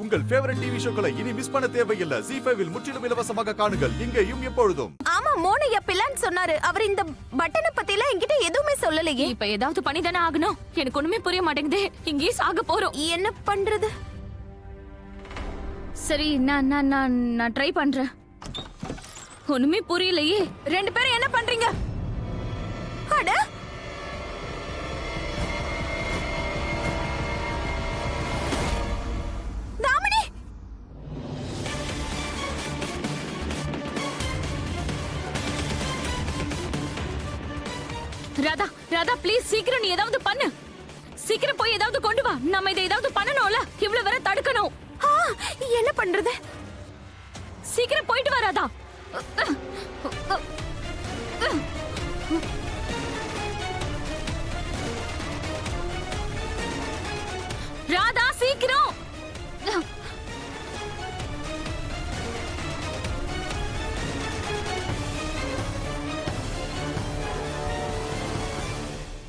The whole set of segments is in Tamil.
உங்கள் ஃபேவரட் டிவி ஷோக்களை இனி மிஸ் பண்ண தேவையில்லை. ZEE5 இல் முற்றிலும் இலவசமாக காணுங்கள், இங்கேயும் எப்பொழுதும். ஆமா, மோனையா பிளான் சொன்னாரு. அவர் இந்த பட்டனை பத்திலாம் என்கிட்ட எதுவுமே சொல்லலையே. இப்ப ஏதாவது பண்ணி தானே ஆகணும். எனக்கு ஒண்ணுமே புரிய மாட்டேங்குது. இங்கேயே சாக போறோம். என்ன பண்றது? சரி, நான் ட்ரை பண்றேன். ஒண்ணுமே புரியலையே. ரெண்டு பேரும் என்ன பண்றீங்க? அட, தாமினி! ராதா ப்ளீஸ் சீக்கிரம் நீ ஏதாவது பண்ணு. சீக்கிரம் போய் ஏதாவது கொண்டு வா. நம்ம இதை ஏதாவது பண்ணணும்ல. இவ்வளவு வரை தடுக்கணும். என்ன பண்றது? சீக்கிரம் போயிட்டு வா ராதா. ராதா சீக்கிரம்.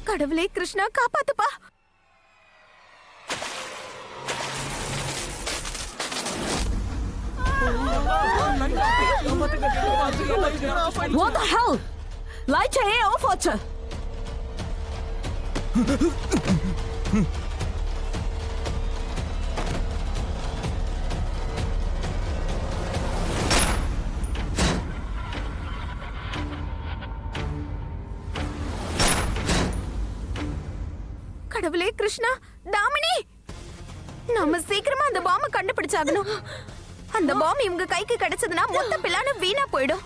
கடவுளே Krishna, காப்பாத்துப்பா. What the hell? Light off ஆச்சு. கடவுளே கிருஷ்ணா, தாமினி! நம்ம சீக்கிரமா அந்த பாம்பை கண்டுபிடிச்சாகணும். அந்த பாம் இவங்க கைக்கு கிடைச்சதுன்னா மொத்த பிளான வீணா போயிடும்.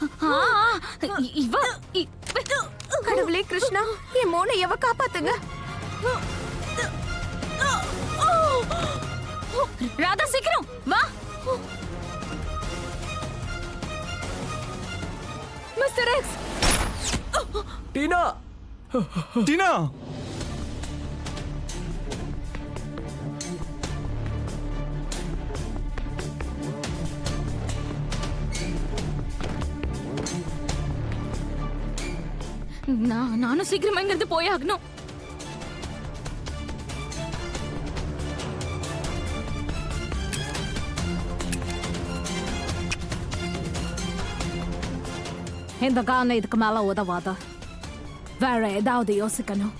கடவுளே கிருஷ்ணா, என் மோனை எவ காப்பாத்துங்க. ராதா சீக்கிரம் வா. Mister X! டீனா! டினா! நானும் சீக்கிரமா இங்கிருந்து போயாகணும். இந்த காரணம் இதுக்கு மேல உதவாத. வேற ஏதாவது யோசிக்கணும்.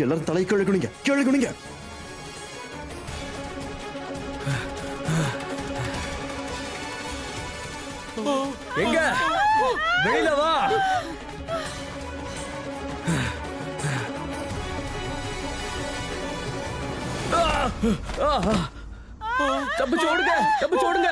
எல்லாரும் தலை கீழே குனிங்க, கீழே குனிங்க. எங்க வெளியில வா. தப்பிச்சு ஓடுங்க, தப்பிச்சு ஓடுங்க.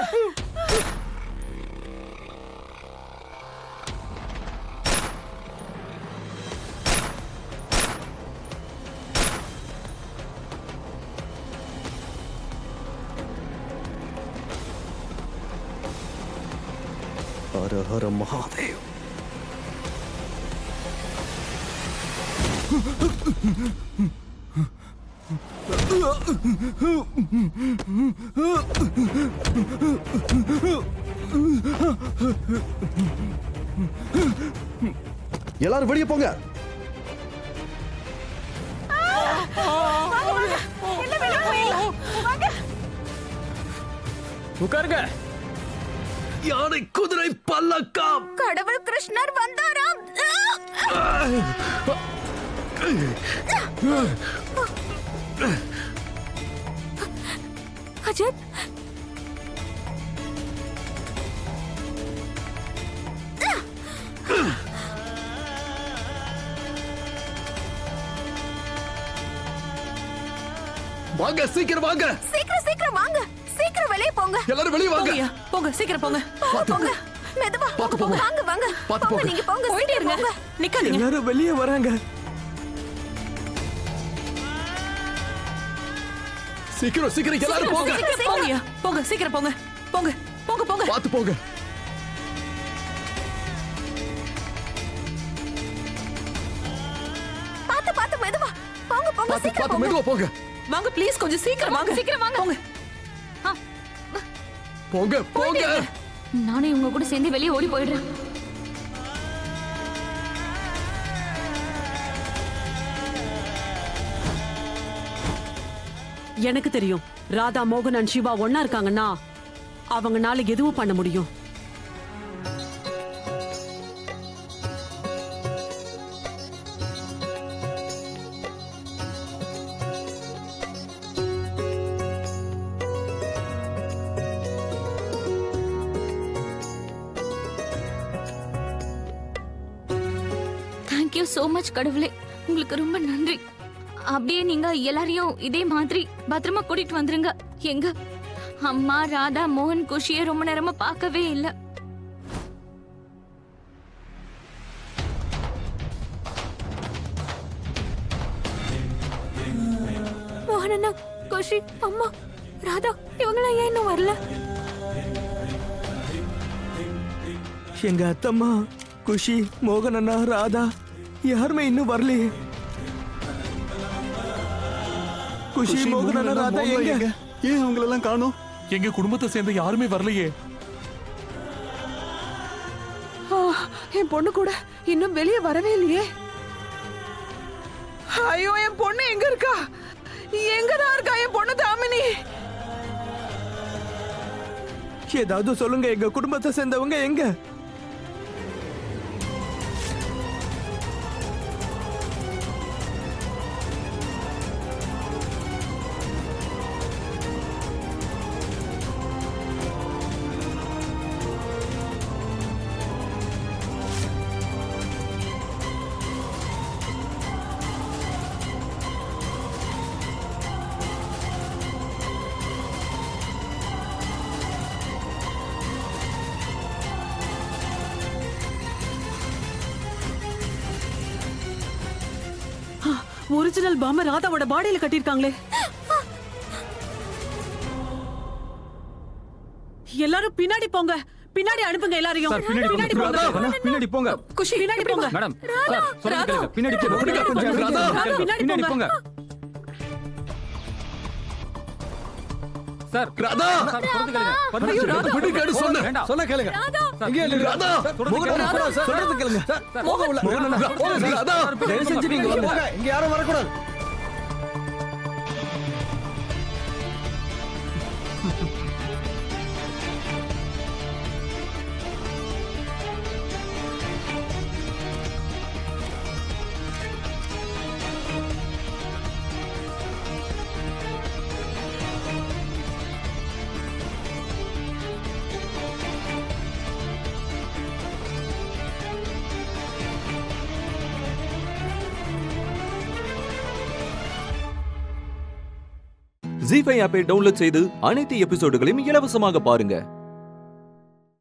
ஹர ஹர மகாதேவ். எல்லாரும் வெளியே போங்க. உட்காருங்க. யானை குதிரை பல்லக்கம். கடவுள் கிருஷ்ணர் வந்தாராம். அஜய், வாங்க, சீக்கிரம் வாங்க. சீக்கிரம் வாங்க. சீக்கிரம் வெளியே போங்க. எல்லாரும் வெளியே வாங்க. போங்க, சீக்கிரம் போங்க. போங்க. மெதுவா போங்க. வாங்க. போங்க, நீங்க போங்க. போயிட்டே இருங்க. நிக்காதீங்க. எல்லாரும் வெளியே வராங்க. சீக்கிரம் சீக்கிரம் எல்லாரும் போங்க. போங்க, போங்க, சீக்கிரம் போங்க. போங்க, போங்க, போங்க. பாத்து போங்க. பாத்து மெதுவா. போங்க, பாத்து சீக்கிரம் பாத்து போங்க. மெதுவா போங்க. வாங்க ப்ளீஸ், கொஞ்சம் சீக்கிரம் வாங்க. சீக்கிரம் வாங்க. போங்க. போங்க போங்க. நானும் இவங்க கூட சேர்ந்து வெளியே ஓடி போயிடுறேன். எனக்கு தெரியும் ராதா, மோகன் அண்ட் சிவா ஒன்னா இருக்காங்கன்னா அவங்கனால எதுவும் பண்ண முடியும். தேங்க்யூ சோ மச் கடவுளே, உங்களுக்கு ரொம்ப நன்றி. அப்படியே நீங்க எல்லாரையும் இதே மாதிரி பத்திரமா கூட்டிட்டு வந்துருங்க. எங்க அம்மா, ராதா, மோகன், குஷியை ரொம்ப நேரமா பார்க்கவே இல்ல. மோகன் அண்ணா, குஷி, அம்மா, ராதா இவங்களாம் ஏன் இன்னும் வரல? எங்க அத்தம்மா, குஷி, மோகன் அண்ணா, ராதா யாருமே இன்னும் வரலையே. குஷி, மோகன் அண்ணா, ராதா எங்க? ஏன் அவங்களெல்லாம் காணோம்? எங்க குடும்பத்தை சேர்ந்த யாருமே வரலையே. என் பொண்ணு கூட இன்னும் வெளியே வரவே இல்லையே. ஐயோ, என் பொண்ணு எங்க இருக்கா? எங்கதான் இருக்கா என் பொண்ணு தாமினி? ஏதாவது சொல்லுங்க, எங்க குடும்பத்தை சேர்ந்தவங்க எங்க? ஒரிஜினல் பாம்ப ராதாவோட பாடியில கட்டிருக்காங்களே. எல்லாரும் பின்னாடி போங்க, பின்னாடி அனுப்புங்க எல்லாரையும். பின்னாடி போங்க, பின்னாடி போங்க. குஷி பின்னாடி போங்க. மேடம், சார் சொல்லுங்க கேளுங்க. பின்னாடி போங்க. ராதா, பின்னாடி போங்க. சார், ராதா, ஐயோ, ராதா. விடுங்கன்னு சொன்னேன். வேண்டாம். சொன்னா கேளுங்க. இங்கே இல்ல. ராதா, மோகன் அண்ணா, சொல்றது கேளுங்க. போங்க உள்ள. மோகன் அண்ணா, போங்க சார். ராதா, தயவு செஞ்சு நீங்க வாங்க. இங்க யாரும் வரக்கூடாது. ஜீ5 ஆப்பை டவுன்லோட் செய்து அனைத்து எபிசோடுகளையும் இலவசமாக பாருங்க.